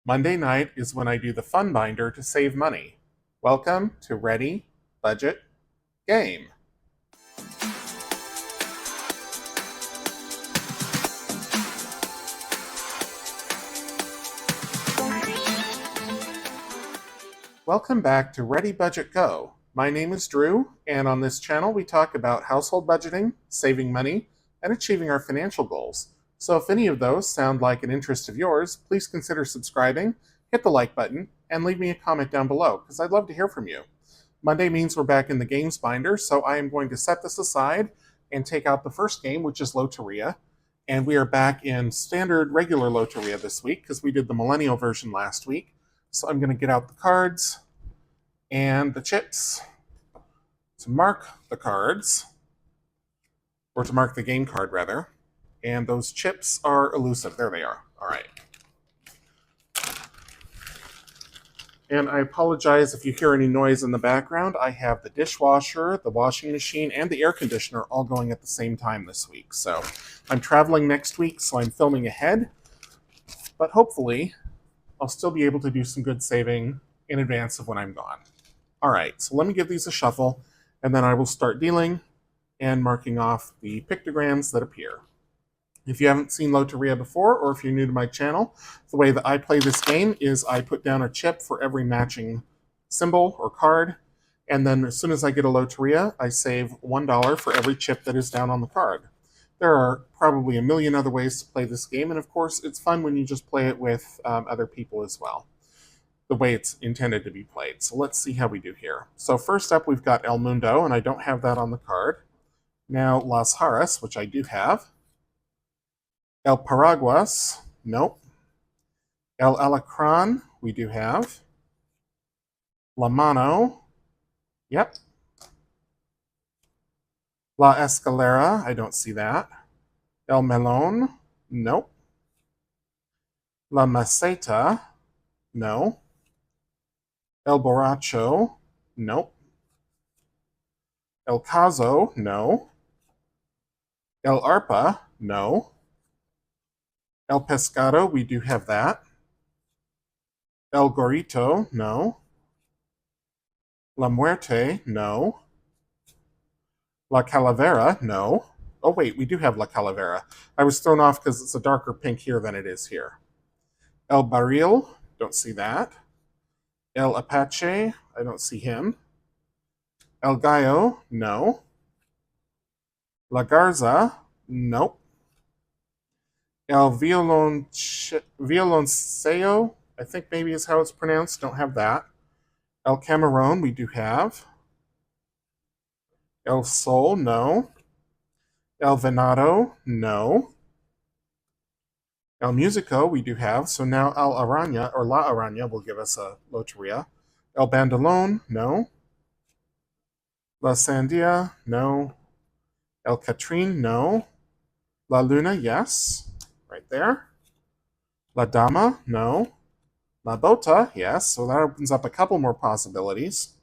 Monday night is when I do the fun binder to save money. Welcome to Ready, Budget, Game. Welcome back to Ready, Budget, Go. My name is Drew, and on this channel we talk about household budgeting, saving money, and achieving our financial goals. So if any of those sound like an interest of yours, please consider subscribing, hit the like button, and leave me a comment down below, because I'd love to hear from you. Monday means we're back in the games binder, so I am going to set this aside and take out the first game, which is Loteria. And we are back in standard regular Loteria this week, because we did the millennial version last week. So I'm going to get out the cards and the chips to mark the cards, or to mark the game card rather. And those chips are elusive. There they are. All right. And I apologize if you hear any noise in the background. I have the dishwasher, the washing machine, and the air conditioner all going at the same time this week. So I'm traveling next week, so I'm filming ahead. But hopefully, I'll still be able to do some good saving in advance of when I'm gone. All right, so let me give these a shuffle, and then I will start dealing and marking off the pictograms that appear. If you haven't seen Loteria before, or if you're new to my channel, the way that I play this game is I put down a chip for every matching symbol or card, and then as soon as I get a Loteria, I save $1 for every chip that is down on the card. There are probably a million other ways to play this game, and of course, it's fun when you just play it with other people as well, the way it's intended to be played. So let's see how we do here. So first up, we've got El Mundo, and I don't have that on the card. Now, Las Jaras, which I do have. El Paraguas, nope. El Alacran, we do have. La Mano, yep. La Escalera, I don't see that. El Melon, nope. La Maceta, no. El Borracho, nope. El Caso, no. El Arpa, no. El Pescado, we do have that. El Gorrito, no. La Muerte, no. La Calavera, no. Oh wait, we do have La Calavera. I was thrown off because it's a darker pink here than it is here. El Barril, don't see that. El Apache, I don't see him. El Gallo, no. La Garza, nope. El Violonceo, I think maybe is how it's pronounced. Don't have that. El Camarón, we do have. El Sol, no. El Venado, no. El Musico, we do have. So now El Araña, or La Araña, will give us a Loteria. El Bandolón, no. La Sandia, no. El Catrín, no. La Luna, yes. Right there. La Dama, no. La Bota, yes. So that opens up a couple more possibilities.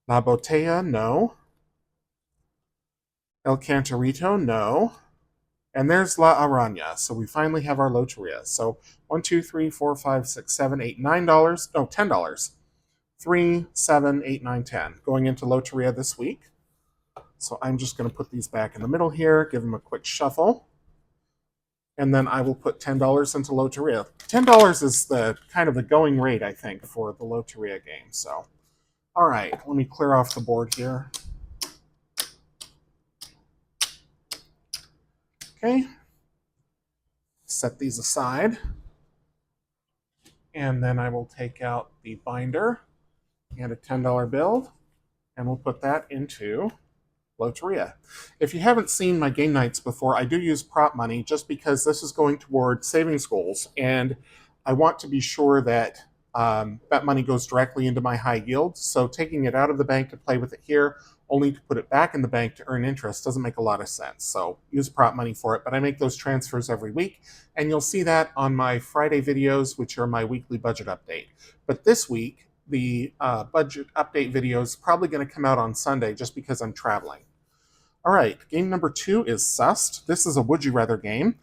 La Botella, no. El Cantarito, no. And there's La Araña. So we finally have our Loteria. So $1, 2, 3, 4, 5, 6, 7, 8, $9. No, $10. 3, 7, 8, 9, 10. Going into Loteria this week. So I'm just going to put these back in the middle here, give them a quick shuffle. And then I will put $10 into Loteria. $10 is the kind of the going rate, I think, for the Loteria game. So, all right, let me clear off the board here. Okay, set these aside. And then I will take out the binder and a $10 bill, and we'll put that into Loteria. If you haven't seen my game nights before, I do use prop money just because this is going toward savings goals, and I want to be sure that that money goes directly into my high yield. So taking it out of the bank to play with it here, only to put it back in the bank to earn interest, doesn't make a lot of sense. So use prop money for it, but I make those transfers every week, and you'll see that on my Friday videos, which are my weekly budget update. But this week, the budget update video is probably going to come out on Sunday just because I'm traveling. All right, game number 2 is Sussed. This is a would you rather game.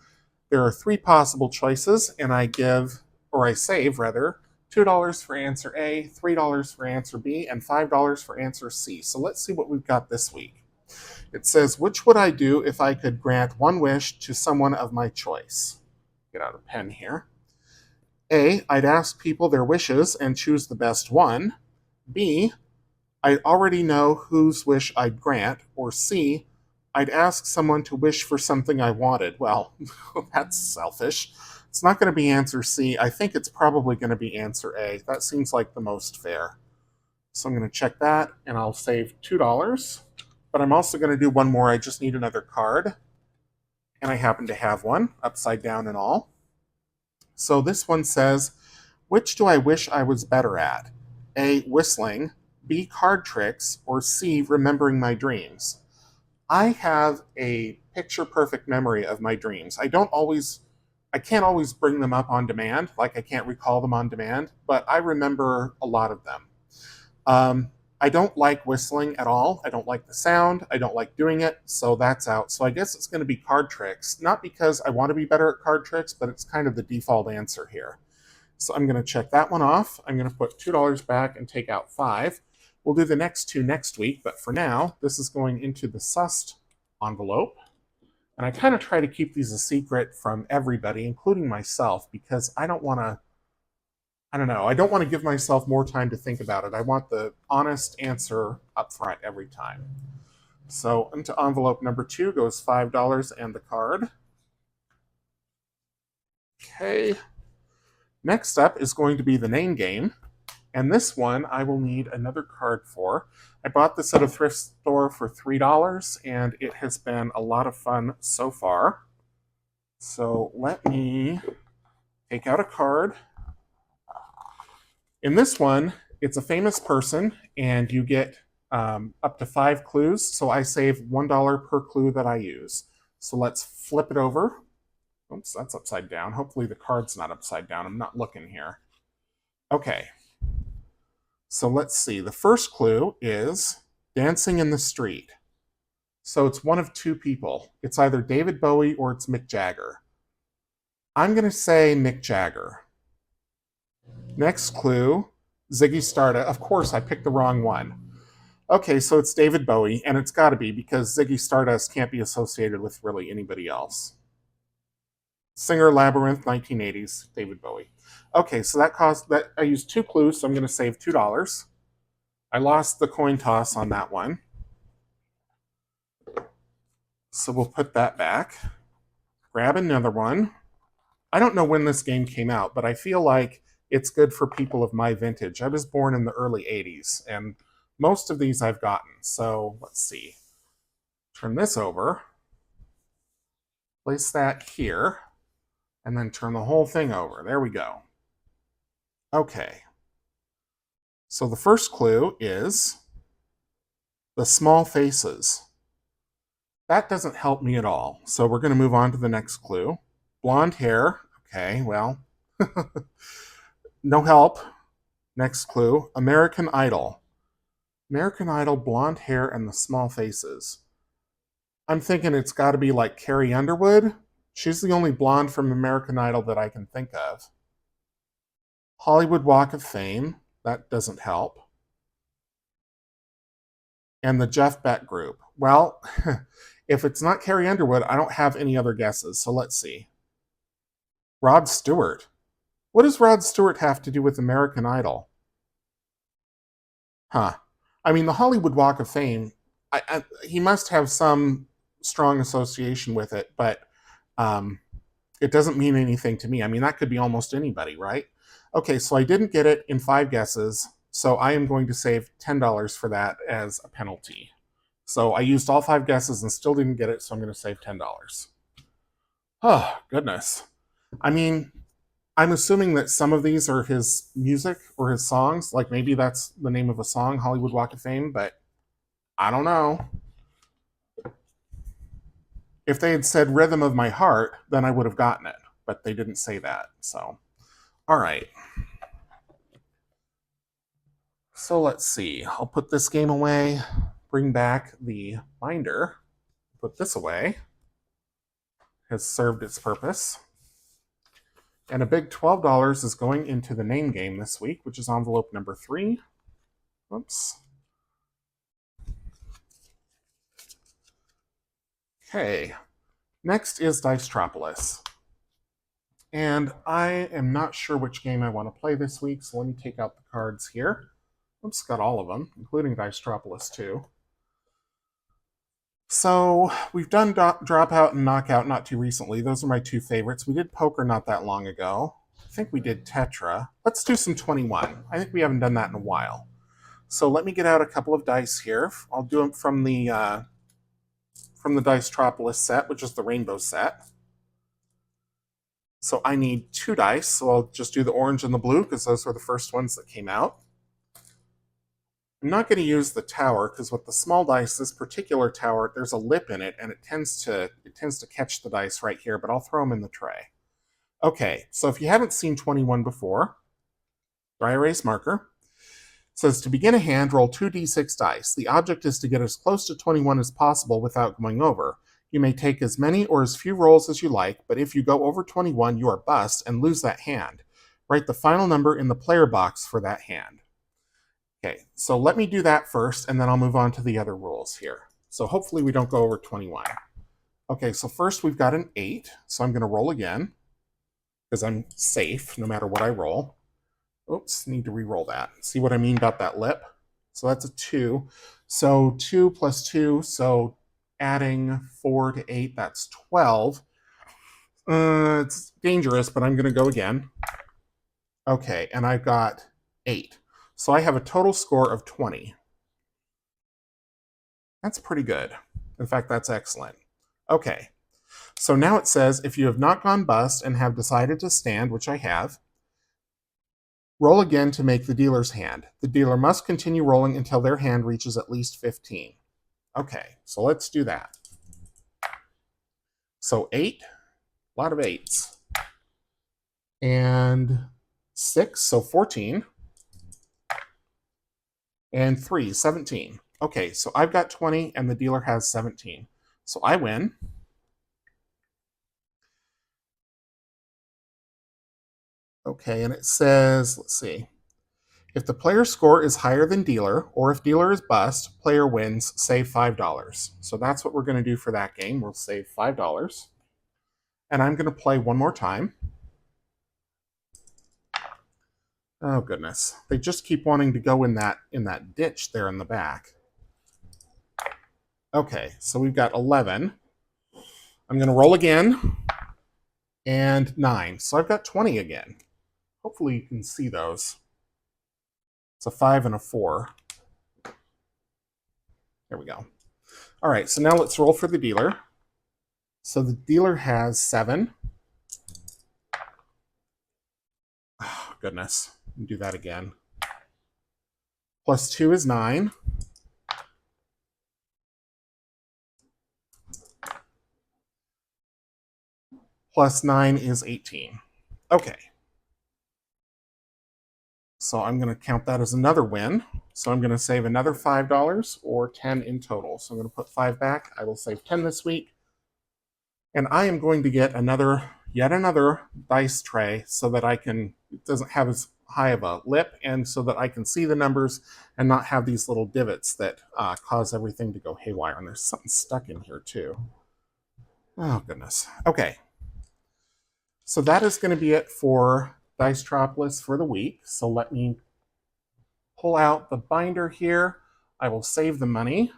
There are 3 possible choices, and I give or I save rather, $2 for answer A, $3 for answer B, and $5 for answer C. So let's see what we've got this week. It says, which would I do if I could grant one wish to someone of my choice? Get out a pen here. A, I'd ask people their wishes and choose the best one. B, I already know whose wish I'd grant. Or C, I'd ask someone to wish for something I wanted. Well, that's selfish. It's not going to be answer C. I think it's probably going to be answer A. That seems like the most fair. So I'm going to check that, and I'll save $2. But I'm also going to do one more. I just need another card. And I happen to have one, upside down and all. So this one says, which do I wish I was better at? A, whistling, B, card tricks, or C, remembering my dreams. I have a picture-perfect memory of my dreams. I can't always bring them up on demand, like I can't recall them on demand, but I remember a lot of them. I don't like whistling at all. I don't like the sound. I don't like doing it, so that's out. So I guess it's going to be card tricks, not because I want to be better at card tricks, but it's kind of the default answer here. So I'm going to check that one off. I'm going to put $2 back and take out 5. We'll do the next two next week, but for now, this is going into the sussed envelope. And I kind of try to keep these a secret from everybody, including myself, because I don't want to give myself more time to think about it. I want the honest answer up front every time. So into envelope number 2 goes $5 and the card. Okay. Next up is going to be the name game. And this one I will need another card for. I bought this at a thrift store for $3, and it has been a lot of fun so far. So let me take out a card. In this one, it's a famous person, and you get up to 5 clues. So I save $1 per clue that I use. So let's flip it over. Oops, that's upside down. Hopefully the card's not upside down. I'm not looking here. Okay. So let's see. The first clue is dancing in the street. So it's one of two people. It's either David Bowie or it's Mick Jagger. I'm going to say Mick Jagger. Next clue, Ziggy Stardust. Of course, I picked the wrong one. Okay, so it's David Bowie, and it's got to be because Ziggy Stardust can't be associated with really anybody else. Singer, Labyrinth, 1980s, David Bowie. Okay, so I used 2 clues, so I'm going to save $2. I lost the coin toss on that one. So we'll put that back. Grab another one. I don't know when this game came out, but I feel like it's good for people of my vintage. I was born in the early 80s, and most of these I've gotten. So let's see. Turn this over. Place that here. And then turn the whole thing over. There we go. Okay. So the first clue is the small faces. That doesn't help me at all. So we're going to move on to the next clue. Blonde hair. Okay, well, no help. Next clue. American Idol. American Idol, blonde hair, and the small faces. I'm thinking it's got to be like Carrie Underwood. She's the only blonde from American Idol that I can think of. Hollywood Walk of Fame. That doesn't help. And the Jeff Beck Group. Well, if it's not Carrie Underwood, I don't have any other guesses. So let's see. Rod Stewart. What does Rod Stewart have to do with American Idol? Huh. I mean, the Hollywood Walk of Fame, he must have some strong association with it, but it doesn't mean anything to me. I mean, that could be almost anybody, right? Okay, so I didn't get it in 5 guesses, so I am going to save $10 for that as a penalty. So I used all 5 guesses and still didn't get it, so I'm going to save $10. Oh, goodness. I mean, I'm assuming that some of these are his music or his songs. Like maybe that's the name of a song, Hollywood Walk of Fame, but I don't know. If they had said Rhythm of My Heart, then I would have gotten it, but they didn't say that. So, all right. So let's see. I'll put this game away, bring back the binder, put this away. Has served its purpose. And a big $12 is going into the name game this week, which is envelope number 3. Oops. Okay. Next is Dicetropolis. And I am not sure which game I want to play this week, so let me take out the cards here. Oops, got all of them, including Dicetropolis too. So we've done Dropout and Knockout not too recently. Those are my 2 favorites. We did Poker not that long ago. I think we did Tetra. Let's do some 21. I think we haven't done that in a while. So let me get out a couple of dice here. I'll do them from the Dicetropolis set, which is the rainbow set. So I need 2 dice, so I'll just do the orange and the blue because those were the first ones that came out. I'm not going to use the tower because with the small dice, this particular tower, there's a lip in it and it tends to catch the dice right here, but I'll throw them in the tray. Okay, so if you haven't seen 21 before, dry erase marker. It says to begin a hand, roll 2d6 dice. The object is to get as close to 21 as possible without going over. You may take as many or as few rolls as you like, but if you go over 21, you are bust and lose that hand. Write the final number in the player box for that hand. Okay, so let me do that first, and then I'll move on to the other rules here. So hopefully we don't go over 21. Okay, so first we've got an 8, so I'm going to roll again, because I'm safe no matter what I roll. Oops, need to re-roll that. See what I mean about that lip? So that's a 2. So 2 plus 2, so adding 4 to 8, that's 12. It's dangerous, but I'm going to go again. Okay, and I've got 8. So I have a total score of 20. That's pretty good. In fact, that's excellent. Okay, so now it says if you have not gone bust and have decided to stand, which I have, roll again to make the dealer's hand. The dealer must continue rolling until their hand reaches at least 15. Okay, so let's do that. So 8, a lot of 8s. And 6, so 14. And 3, 17. Okay, so I've got 20 and the dealer has 17. So I win. Okay, and it says, let's see. If the player's score is higher than dealer, or if dealer is bust, player wins, save $5. So that's what we're going to do for that game. We'll save $5. And I'm going to play one more time. Oh, goodness. They just keep wanting to go in that ditch there in the back. Okay, so we've got 11. I'm going to roll again. And 9. So I've got 20 again. Hopefully you can see those. It's a 5 and a 4. There we go. All right, so now let's roll for the dealer. So the dealer has 7. Oh, goodness. Do that again. Plus 2 is 9. Plus 9 is 18. Okay. So I'm going to count that as another win. So I'm going to save another $5 or 10 in total. So I'm going to put 5 back. I will save 10 this week. And I am going to get yet another dice tray so that it doesn't have as high of a lip, and so that I can see the numbers and not have these little divots that cause everything to go haywire. And there's something stuck in here too. Oh, goodness. Okay. So that is going to be it for Dicetropolis for the week. So let me pull out the binder here. I will save the money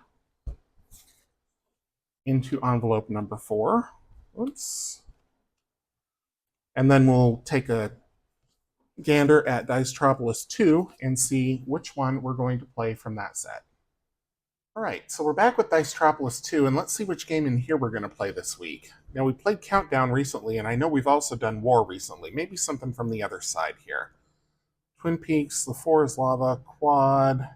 into envelope number 4. Oops. And then we'll take a gander at Dicetropolis 2 and see which one we're going to play from that set. All right, so we're back with Dicetropolis 2, and let's see which game in here we're going to play this week. Now, we played Countdown recently, and I know we've also done War recently. Maybe something from the other side here. Twin Peaks, The 4 is Lava, Quad,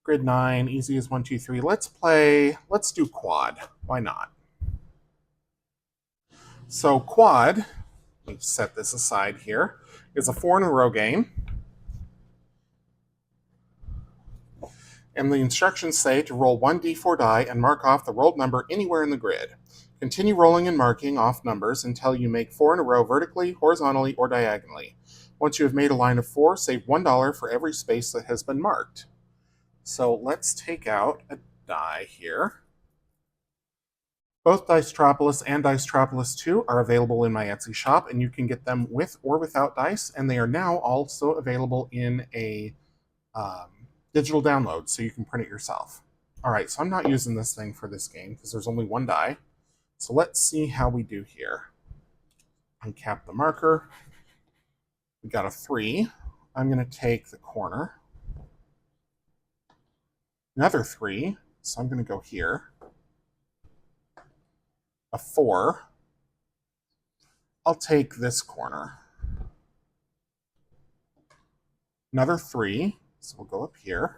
Grid 9, Easy as 1, 2, 3. Let's do Quad. Why not? So Quad, let me set this aside here, is a 4 in a row game. And the instructions say to roll 1d4 die and mark off the rolled number anywhere in the grid. Continue rolling and marking off numbers until you make 4 in a row vertically, horizontally, or diagonally. Once you have made a line of 4, save $1 for every space that has been marked. So let's take out a die here. Both Dicetropolis and Dicetropolis 2 are available in my Etsy shop, and you can get them with or without dice, and they are now also available in a digital download, so you can print it yourself. Alright, so I'm not using this thing for this game, because there's only one die. So let's see how we do here. Uncap the marker. We got a 3. I'm going to take the corner. Another 3, so I'm going to go here. A 4. I'll take this corner. Another 3, so we'll go up here.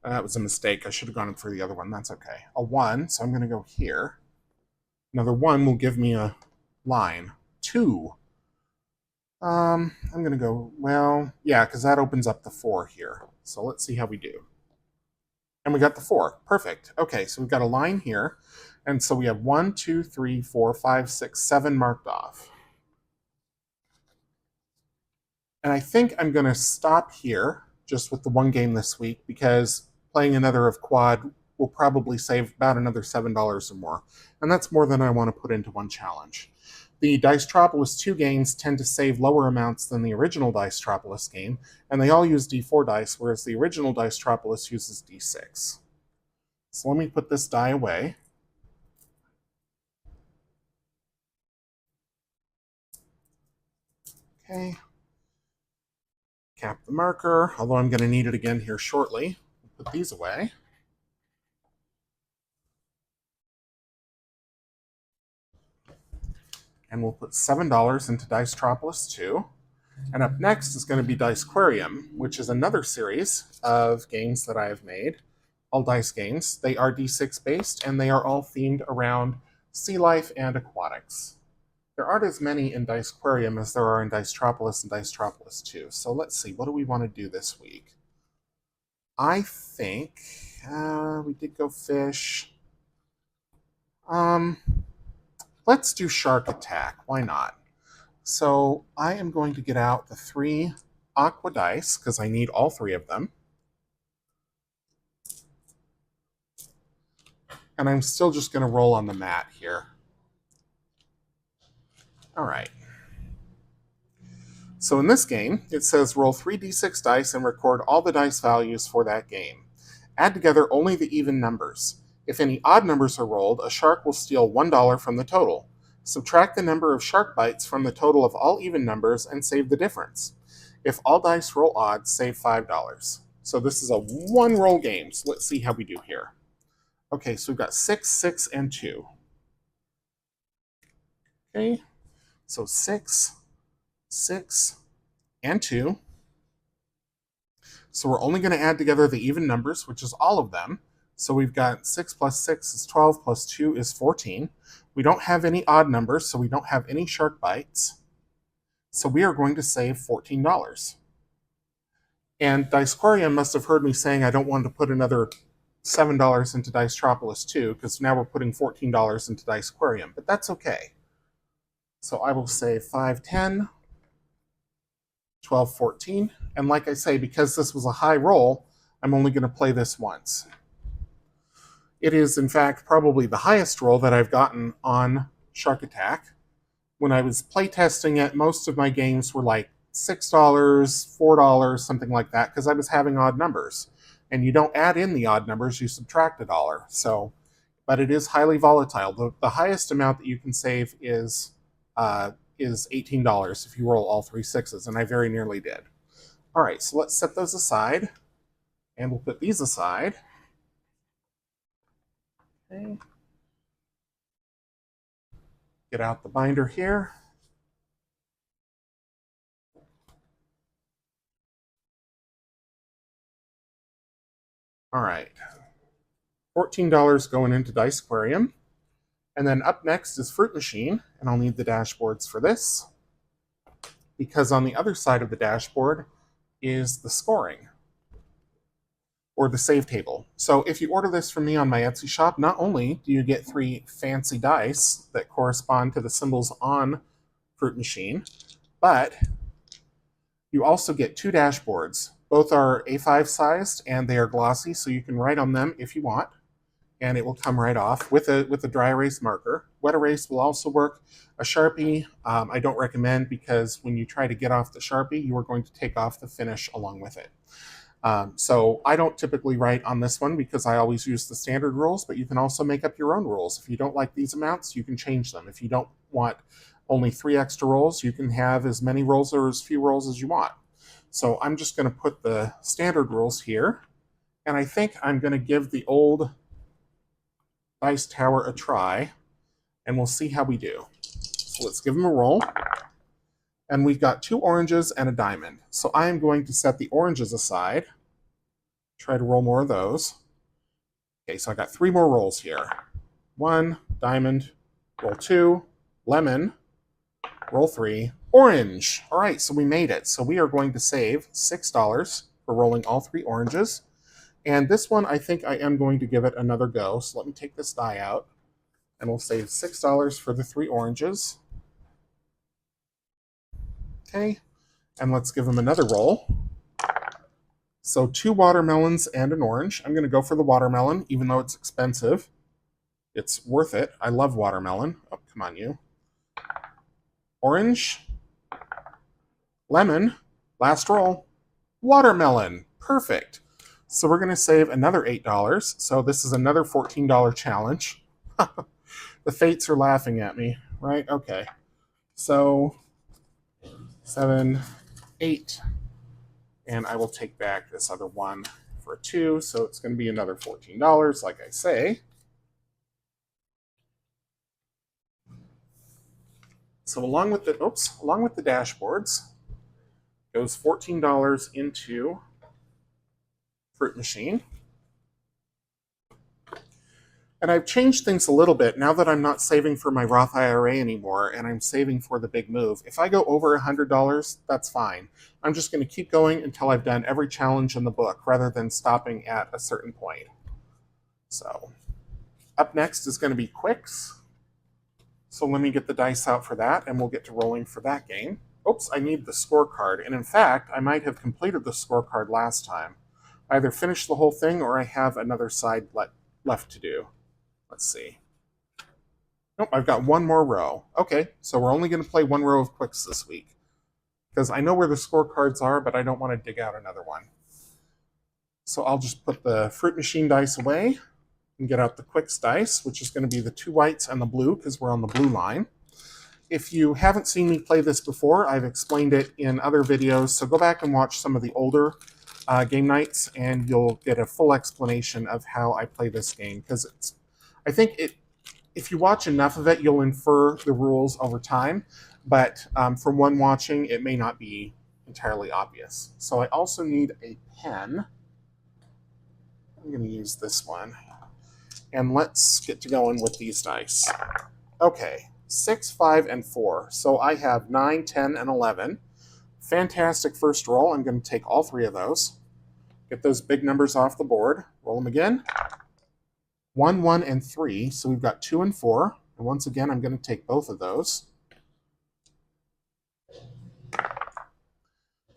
That was a mistake. I should have gone for the other one. That's okay. A 1, so I'm going to go here. Another 1 will give me a line. 2. I'm going to go, well, yeah, because that opens up the 4 here. So let's see how we do. And we got the 4. Perfect. Okay, so we've got a line here. And so we have 1, 2, 3, 4, 5, 6, 7 marked off. And I think I'm going to stop here just with the one game this week, because playing another of Quad will probably save about another $7 or more. And that's more than I want to put into one challenge. The Dicetropolis 2 games tend to save lower amounts than the original Dicetropolis game, and they all use D4 dice, whereas the original Dicetropolis uses D6. So let me put this die away. Okay. Cap the marker, although I'm going to need it again here shortly. Put these away. And we'll put $7 into Dicetropolis 2. And up next is going to be Dicequarium, which is another series of games that I have made. All dice games. They are D6 based, and they are all themed around sea life and aquatics. There aren't as many in Dicequarium as there are in Dicetropolis and Dicetropolis 2. So let's see, what do we want to do this week? I think we did go fish. Let's do Shark Attack. Why not? So I am going to get out the 3 aqua dice, because I need all 3 of them. And I'm still just going to roll on the mat here. All right. So in this game, it says roll 3d6 dice and record all the dice values for that game. Add together only the even numbers. If any odd numbers are rolled, a shark will steal $1 from the total. Subtract the number of shark bites from the total of all even numbers and save the difference. If all dice roll odd, save $5. So this is a 1-roll game, so let's see how we do here. Okay, so we've got 6, 6, and 2. Okay, so 6, 6, and 2. So we're only going to add together the even numbers, which is all of them. So we've got 6 plus 6 is 12, plus 2 is 14. We don't have any odd numbers, so we don't have any shark bites. So we are going to save $14. And Dicequarium must have heard me saying I don't want to put another $7 into Dicetropolis 2, because now we're putting $14 into Dicequarium, but that's okay. So I will save 5, 10, 12, 14. And like I say, because this was a high roll, I'm only going to play this once. It is, in fact, probably the highest roll that I've gotten on Shark Attack. When I was playtesting it, most of my games were like $6, $4, something like that, because I was having odd numbers. And you don't add in the odd numbers, you subtract $1. So, but it is highly volatile. The highest amount that you can save is $18 if you roll all 3 6s, and I very nearly did. All right, so let's set those aside, and we'll put these aside. Okay. Get out the binder here. All right, $14 going into Dicequarium. And then up next is Fruit Machine, and I'll need the dashboards for this, because on the other side of the dashboard is the scoring. or the save table. So if you order this from me on my Etsy shop, not only do you get 3 fancy dice that correspond to the symbols on Fruit Machine, but you also get 2 dashboards. Both are A5 sized and they are glossy, so you can write on them if you want, and it will come right off with a dry erase marker. Wet erase will also work. A Sharpie, I don't recommend, because when you try to get off the Sharpie, you are going to take off the finish along with it. So I don't typically write on this one because I always use the standard rules, but you can also make up your own rules. If you don't like these amounts, you can change them. If you don't want only 3 extra rolls, you can have as many rolls or as few rolls as you want. So I'm just going to put the standard rules here, and I think I'm going to give the old dice tower a try, and we'll see how we do. So let's give them a roll. And we've got 2 oranges and a diamond. So I am going to set the oranges aside. Try to roll more of those. Okay, so I got 3 more rolls here. 1, diamond, roll 2, lemon, roll 3, orange. All right, so we made it. So we are going to save $6 for rolling all 3 oranges. And this one, I think I am going to give it another go. So let me take this die out, and we'll save $6 for the 3 oranges. Okay, and let's give them another roll. So 2 watermelons and an orange. I'm going to go for the watermelon, even though it's expensive. It's worth it. I love watermelon. Oh, come on, you. Orange. Lemon. Last roll. Watermelon. Perfect. So we're going to save another $8. So this is another $14 challenge. The fates are laughing at me, right? Okay. So 7, 8, and I will take back this other one for 2, so it's going to be another $14, like I say. So along with the dashboards goes $14 into Fruit Machine. And I've changed things a little bit now that I'm not saving for my Roth IRA anymore and I'm saving for the big move. If I go over $100, that's fine. I'm just going to keep going until I've done every challenge in the book rather than stopping at a certain point. So up next is going to be Quicks. So let me get the dice out for that and we'll get to rolling for that game. Oops, I need the scorecard. And in fact, I might have completed the scorecard last time. I either finished the whole thing or I have another side left to do. Let's see. Nope, I've got 1 more row. Okay, so we're only going to play 1 row of Quicks this week, because I know where the scorecards are, but I don't want to dig out another one. So I'll just put the Fruit Machine dice away and get out the Quicks dice, which is going to be the 2 whites and the blue, because we're on the blue line. If you haven't seen me play this before, I've explained it in other videos, so go back and watch some of the older game nights, and you'll get a full explanation of how I play this game, because I think if you watch enough of it, you'll infer the rules over time, but from one watching, it may not be entirely obvious. So I also need a pen. I'm going to use this one. And let's get to going with these dice. Okay, 6, 5, and 4. So I have 9, 10, and 11. Fantastic first roll. I'm going to take all 3 of those. Get those big numbers off the board. Roll them again. 1, 1, and 3. So we've got 2 and 4. And once again, I'm going to take both of those.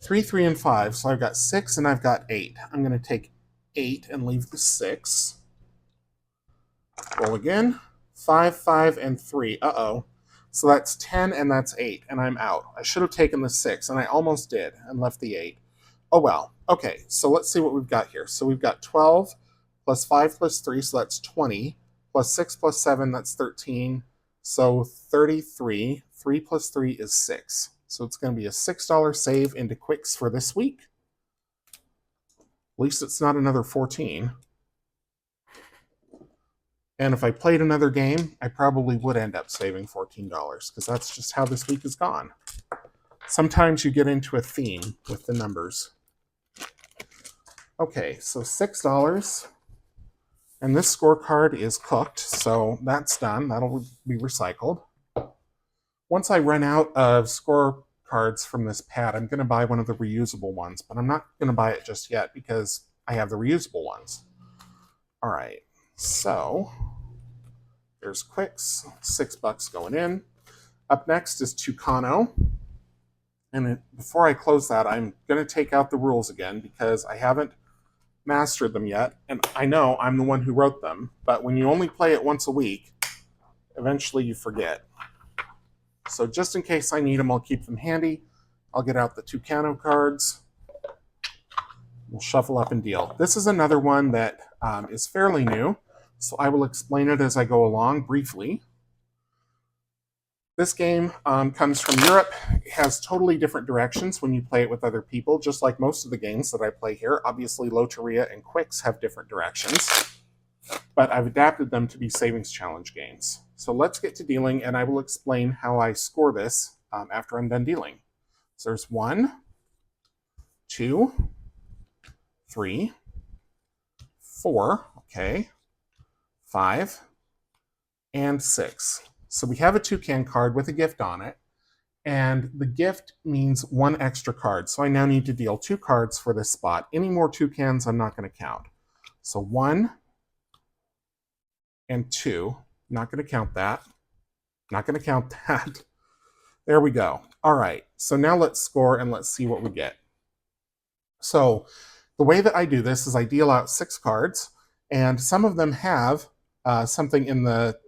3, 3, and 5. So I've got 6 and I've got 8. I'm going to take 8 and leave the 6. Roll again. 5, 5, and 3. Uh-oh. So that's 10 and that's 8, and I'm out. I should have taken the 6, and I almost did, and left the 8. Oh well. Okay, so let's see what we've got here. So we've got 12 plus 5 plus 3, so that's 20. Plus 6 plus 7, that's 13. So 33. 3 plus 3 is 6. So it's going to be a $6 save into Quicks for this week. At least it's not another 14. And if I played another game, I probably would end up saving $14, because that's just how this week has gone. Sometimes you get into a theme with the numbers. Okay, so $6. And this scorecard is cooked, so that's done. That'll be recycled. Once I run out of scorecards from this pad, I'm going to buy one of the reusable ones, but I'm not going to buy it just yet because I have the reusable ones. All right, so there's Quicks, $6 going in. Up next is Tucano. And before I close that, I'm going to take out the rules again because I haven't mastered them yet. And I know I'm the one who wrote them, but when you only play it once a week, eventually you forget. So just in case I need them, I'll keep them handy. I'll get out the Tucano cards. We'll shuffle up and deal. This is another one that is fairly new, so I will explain it as I go along briefly. This game comes from Europe. It has totally different directions when you play it with other people, just like most of the games that I play here. Obviously, Loteria and Quicks have different directions, but I've adapted them to be savings challenge games. So let's get to dealing, and I will explain how I score this after I'm done dealing. So there's 1, 2, 3, 4, okay, 5, and 6. So we have a toucan card with a gift on it, and the gift means 1 extra card. So I now need to deal 2 cards for this spot. Any more toucans I'm not going to count. So 1 and 2, not going to count that. Not going to count that. There we go. All right, so now let's score and let's see what we get. So the way that I do this is I deal out 6 cards, and some of them have something in the,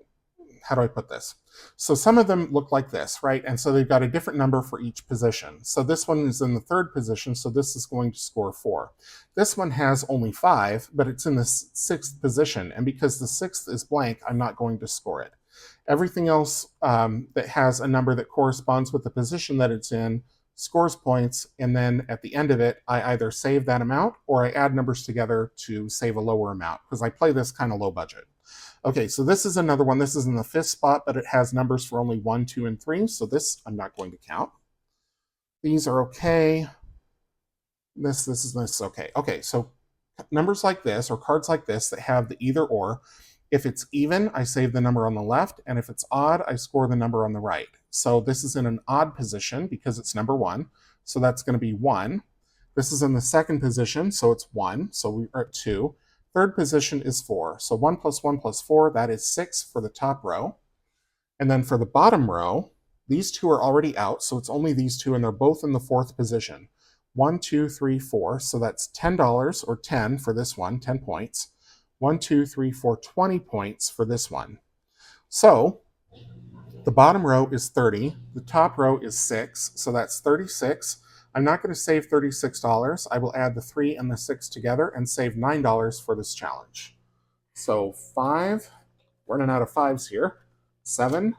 how do I put this? So some of them look like this, right? And so they've got a different number for each position. So this one is in the 3rd position, so this is going to score 4. This one has only 5, but it's in the 6th position, and because the 6th is blank, I'm not going to score it. Everything else that has a number that corresponds with the position that it's in scores points, and then at the end of it, I either save that amount or I add numbers together to save a lower amount, because I play this kind of low budget. Okay, so this is another one. This is in the 5th spot, but it has numbers for only 1, 2, and 3, so this I'm not going to count. These are okay. This is okay. Okay, so numbers like this, or cards like this that have the either or, if it's even, I save the number on the left, and if it's odd, I score the number on the right. So this is in an odd position because it's number 1, so that's going to be 1. This is in the 2nd position, so it's 1, so we are at 2. 3rd position is 4, so 1 plus 1 plus 4, that is 6 for the top row. And then for the bottom row, these 2 are already out, so it's only these 2, and they're both in the 4th position. 1, 2, 3, 4, so that's $10 or 10 for this one, 10 points. 1, 2, 3, 4, 20 points for this one. So the bottom row is 30, the top row is 6, so that's 36. I'm not going to save $36. I will add the 3 and the 6 together and save $9 for this challenge. So 5, running out of 5s here, 7,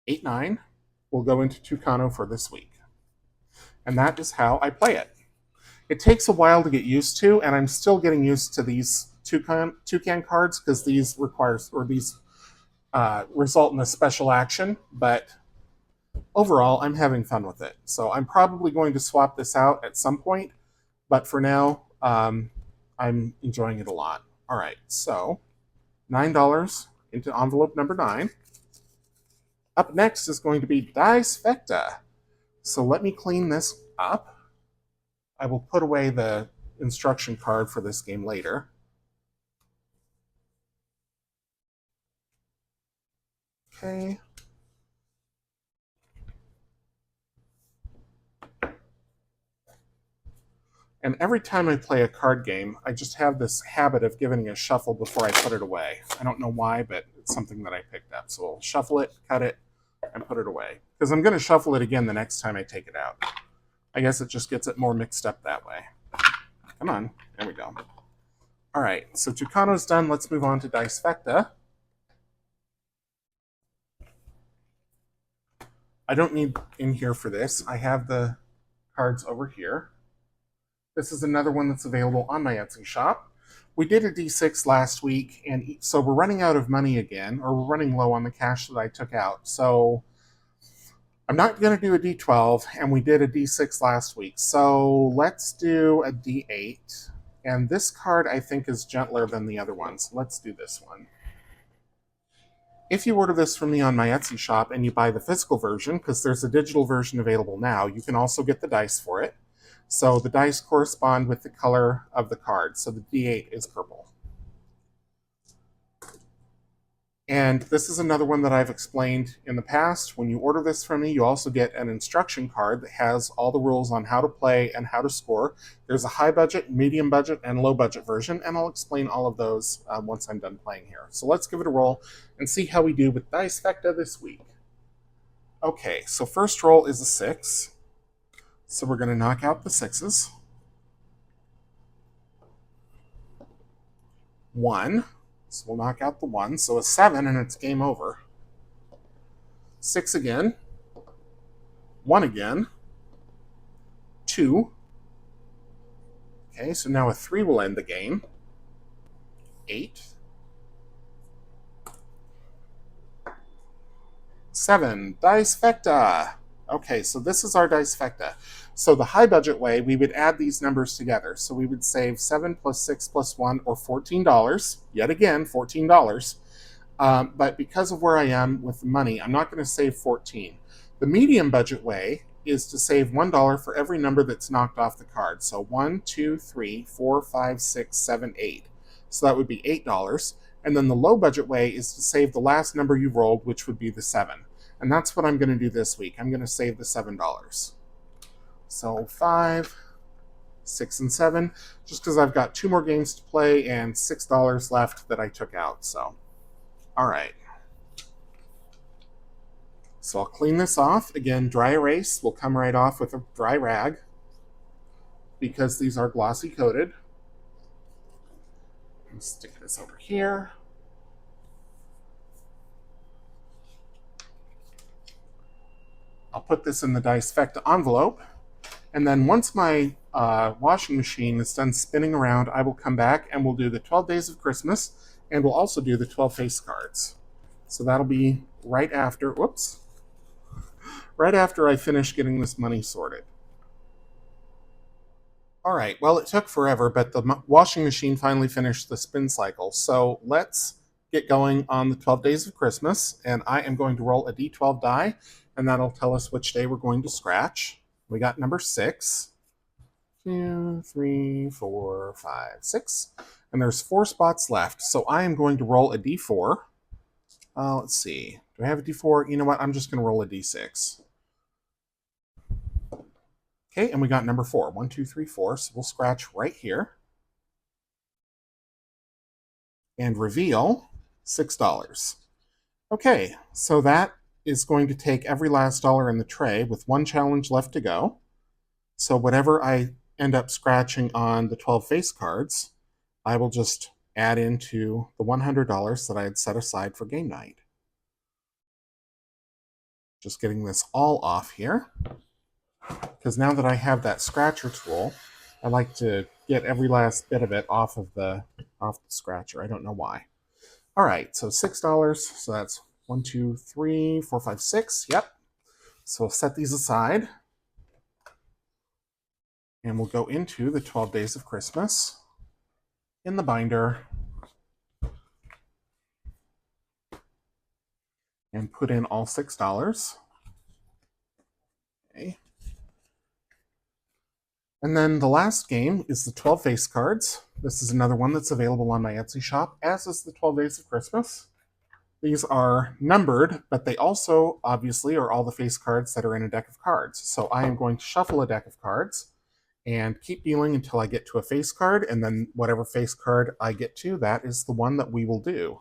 8, 9 will go into Tucano for this week. And that is how I play it. It takes a while to get used to, and I'm still getting used to these toucan cards because these result in a special action, but overall, I'm having fun with it. So I'm probably going to swap this out at some point, but for now, I'm enjoying it a lot. All right, so $9 into envelope number 9. Up next is going to be Dice Vecta. So let me clean this up. I will put away the instruction card for this game later. Okay. And every time I play a card game, I just have this habit of giving it a shuffle before I put it away. I don't know why, but it's something that I picked up. So I'll shuffle it, cut it, and put it away. Because I'm going to shuffle it again the next time I take it out. I guess it just gets it more mixed up that way. Come on. There we go. All right, so Tucano's done. Let's move on to Dice Vecta. I don't need in here for this. I have the cards over here. This is another one that's available on my Etsy shop. We did a D6 last week, and so we're running out of money again, or we're running low on the cash that I took out. So I'm not going to do a D12, and we did a D6 last week. So let's do a D8. And this card, I think, is gentler than the other ones. Let's do this one. If you order this from me on my Etsy shop and you buy the physical version, because there's a digital version available now, you can also get the dice for it. So the dice correspond with the color of the card. So the D8 is purple. And this is another one that I've explained in the past. When you order this from me, you also get an instruction card that has all the rules on how to play and how to score. There's a high budget, medium budget, and low budget version, and I'll explain all of those once I'm done playing here. So let's give it a roll and see how we do with Dicefecta this week. Okay, so first roll is a 6. So we're going to knock out the 6s. 1. So we'll knock out the 1. So a 7, and it's game over. 6 again. 1 again. 2. Okay, so now a 3 will end the game. 8. 7. Dicefecta. Okay, so this is our Dicefecta. So the high budget way, we would add these numbers together. So we would save 7 plus 6 plus 1, or $14. Yet again, $14. But because of where I am with the money, I'm not going to save 14. The medium budget way is to save $1 for every number that's knocked off the card. So 1, 2, 3, 4, 5, 6, 7, 8. So that would be $8. And then the low budget way is to save the last number you rolled, which would be the 7. And that's what I'm going to do this week. I'm going to save the $7. So 5, 6, and 7, just because I've got 2 more games to play and $6 left that I took out. So, all right. So I'll clean this off. Again, dry erase will come right off with a dry rag because these are glossy coated. I'll stick this over here. I'll put this in the Dicefecta envelope. And then once my washing machine is done spinning around, I will come back and we'll do the 12 Days of Christmas, and we'll also do the 12 face cards. So that'll be right after, right after I finish getting this money sorted. All right, well, it took forever, but the washing machine finally finished the spin cycle. So let's get going on the 12 Days of Christmas, and I am going to roll a D12 die, and that'll tell us which day we're going to scratch. We got number 6. 2, 3, 4, 5, 6. And there's 4 spots left. So I am going to roll a D4. Let's see. Do I have a D4? You know what? I'm just going to roll a D6. Okay, and we got number 4. 1, 2, 3, 4. So we'll scratch right here. And reveal $6. Okay, so that is going to take every last dollar in the tray with 1 challenge left to go. So whatever I end up scratching on the 12 face cards, I will just add into the $100 that I had set aside for game night. Just getting this all off here, because now that I have that scratcher tool, I like to get every last bit of it off the scratcher. I don't know why. All right, so $6. So that's 1, 2, 3, 4, 5, 6. Yep. So we'll set these aside. And we'll go into the 12 Days of Christmas in the binder and put in all $6. Okay. And then the last game is the 12 face cards. This is another one that's available on my Etsy shop, as is the 12 Days of Christmas. These are numbered, but they also, obviously, are all the face cards that are in a deck of cards. So I am going to shuffle a deck of cards and keep dealing until I get to a face card, and then whatever face card I get to, that is the one that we will do.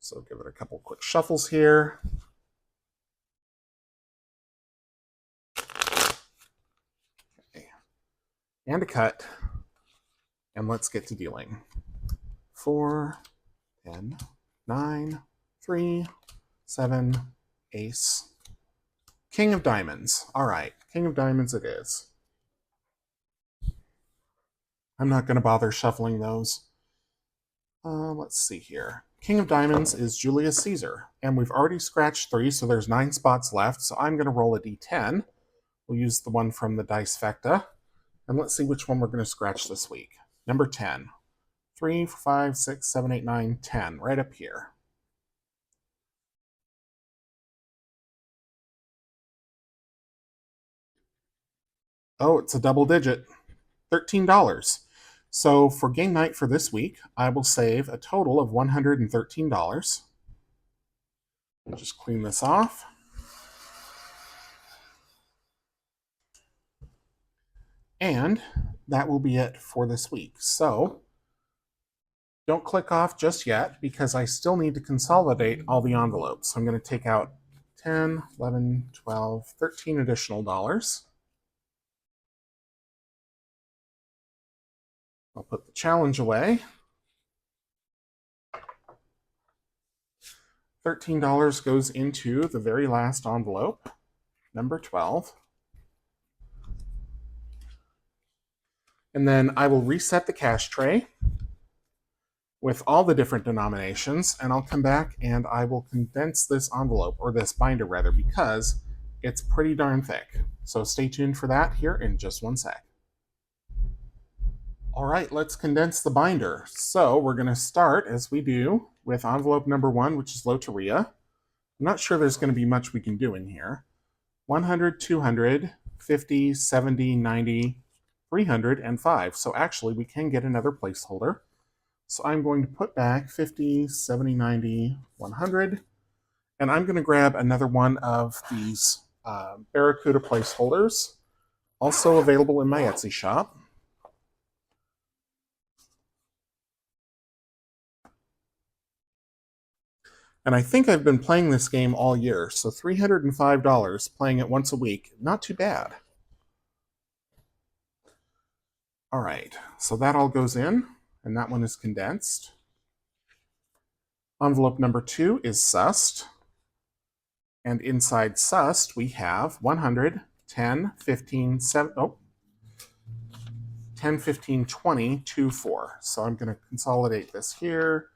So give it a couple quick shuffles here. Okay. And a cut. And let's get to dealing. 4, 10, 9, 3, 7, ace. King of diamonds. All right, King of diamonds it is. I'm not going to bother shuffling those. Let's see here. King of diamonds is Julius Caesar. And we've already scratched 3, so there's 9 spots left. So I'm going to roll a d10. We'll use the one from the Dicefecta. And let's see which one we're going to scratch this week. Number 10. 3, 5, 6, 7, 8, 9, 10. Right up here. Oh, it's a double digit. $13. So for game night for this week, I will save a total of $113. I'll just clean this off. And that will be it for this week. So don't click off just yet because I still need to consolidate all the envelopes. So I'm going to take out 10, 11, 12, 13 additional dollars. I'll put the challenge away. $13 goes into the very last envelope, number 12. And then I will reset the cash tray with all the different denominations, and I'll come back and I will condense this envelope, or this binder rather, because it's pretty darn thick. So stay tuned for that here in just one sec. All right, let's condense the binder. So we're going to start, as we do, with envelope number 1, which is Loteria. I'm not sure there's going to be much we can do in here. 100, 200, 50, 70, 90, 300, and 5. So actually, we can get another placeholder. So I'm going to put back 50, 70, 90, 100. And I'm going to grab another one of these Barracuda placeholders, also available in my Etsy shop. And I think I've been playing this game all year, so $305 playing it once a week, not too bad. All right, so that all goes in, and that one is condensed. Envelope number 2 is sussed. And inside sussed, we have 100, 10, 15, 7, 10, 15, 20, 2, 4. So I'm going to consolidate this here.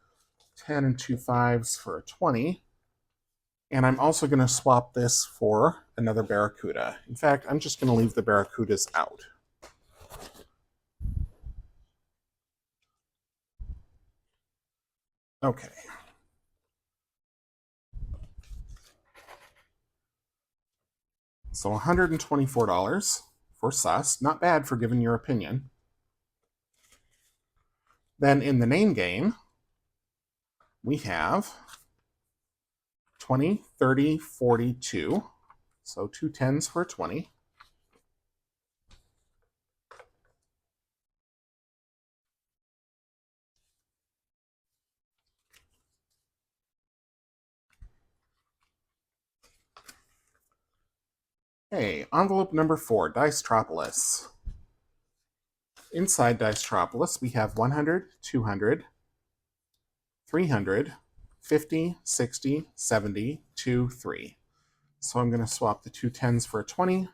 10 and 2 5s for a 20. And I'm also going to swap this for another Barracuda. In fact, I'm just going to leave the Barracudas out. Okay. So $124 for sus. Not bad for giving your opinion. Then in the name game, we have 20, 30, 42. So 2 10s for a 20. Okay, envelope number 4, Dicetropolis. Inside Dicetropolis, we have 100, 200, 300, 50, 60, 70, 2, 3. So I'm going to swap the 2 10s for a 20.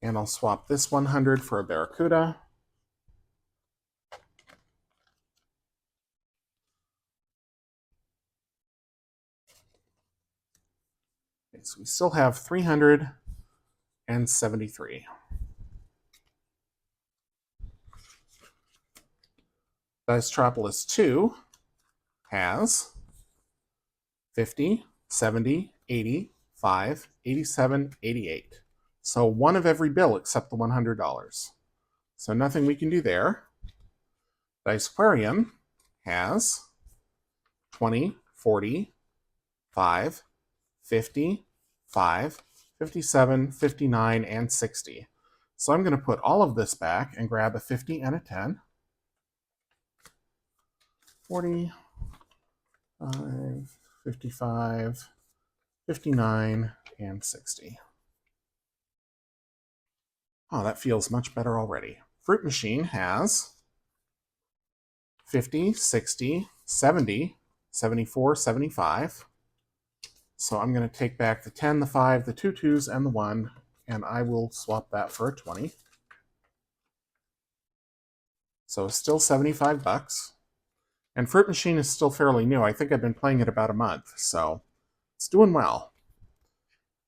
And I'll swap this 100 for a Barracuda. Okay, so we still have 373. Dicetropolis 2 has 50, 70, 80, 5, 87, 88. So one of every bill except the $100. So nothing we can do there. Dicequarium has 20, 40, 5, 50, 5, 57, 59, and 60. So I'm going to put all of this back and grab a 50 and a 10. 40, 5, 55, 59, and 60. Oh, that feels much better already. Fruit Machine has 50, 60, 70, 74, 75. So I'm going to take back the 10, the 5, the 2 2s, and the 1, and I will swap that for a 20. So still $75. And Fruit Machine is still fairly new. I think I've been playing it about a month, so it's doing well.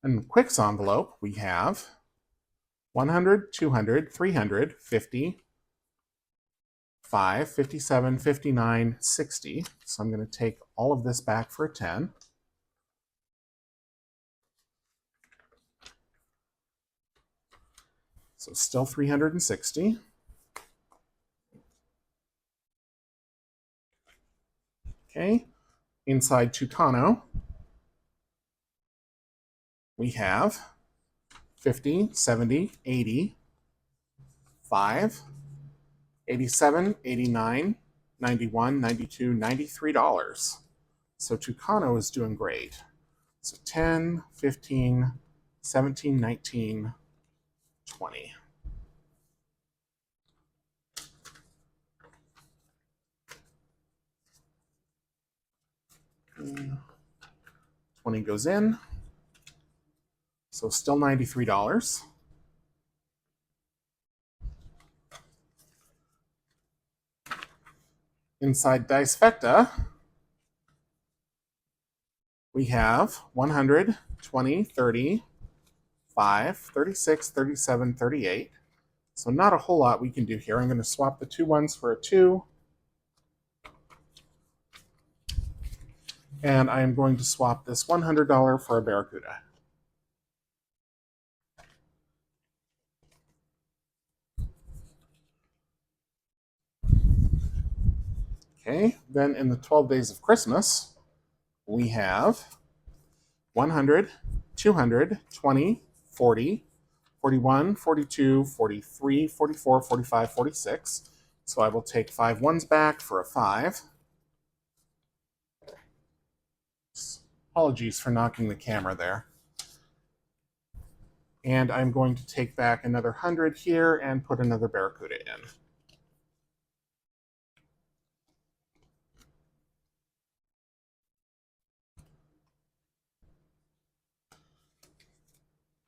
In Quicks envelope, we have 100, 200, 300, 50, 5, 57, 59, 60. So I'm going to take all of this back for a 10. So still 360. Okay, inside Tucano, we have 50, 70, 80, 5, 87, 89, 91, 92, $93. So Tucano is doing great. So 10, 15, 17, 19, 20. Mm, 20 goes in. So still $93. Inside Dicefecta, we have 100, 20, 30, 5, 36, 37, 38. So not a whole lot we can do here. I'm going to swap the 2 ones for a 2. And I'm going to swap this $100 for a Barracuda. Okay, then in the 12 Days of Christmas, we have 100, 200, 20, 40, 41, 42, 43, 44, 45, 46. So I will take 5 ones back for a 5. Apologies for knocking the camera there. And I'm going to take back another 100 here and put another Barracuda in.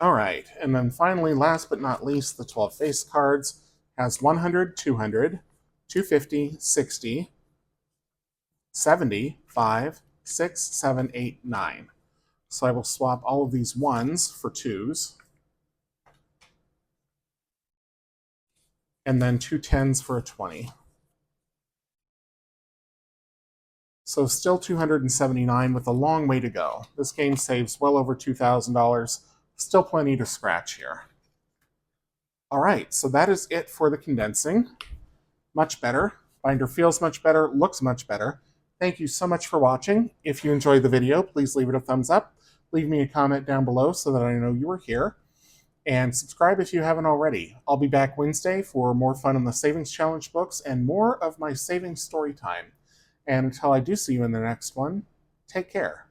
All right, and then finally, last but not least, the 12 face cards has 100, 200, 250, 60, 70, 5, 6, 7, 8, 9. So I will swap all of these 1s for 2s. And then 2 10s for a 20. So still $279 with a long way to go. This game saves well over $2,000. Still plenty to scratch here. All right, so that is it for the condensing. Much better. Binder feels much better, looks much better. Thank you so much for watching. If you enjoyed the video, please leave it a thumbs up. Leave me a comment down below so that I know you were here. And subscribe if you haven't already. I'll be back Wednesday for more fun in the Savings Challenge books and more of my savings story time. And until I do see you in the next one, take care.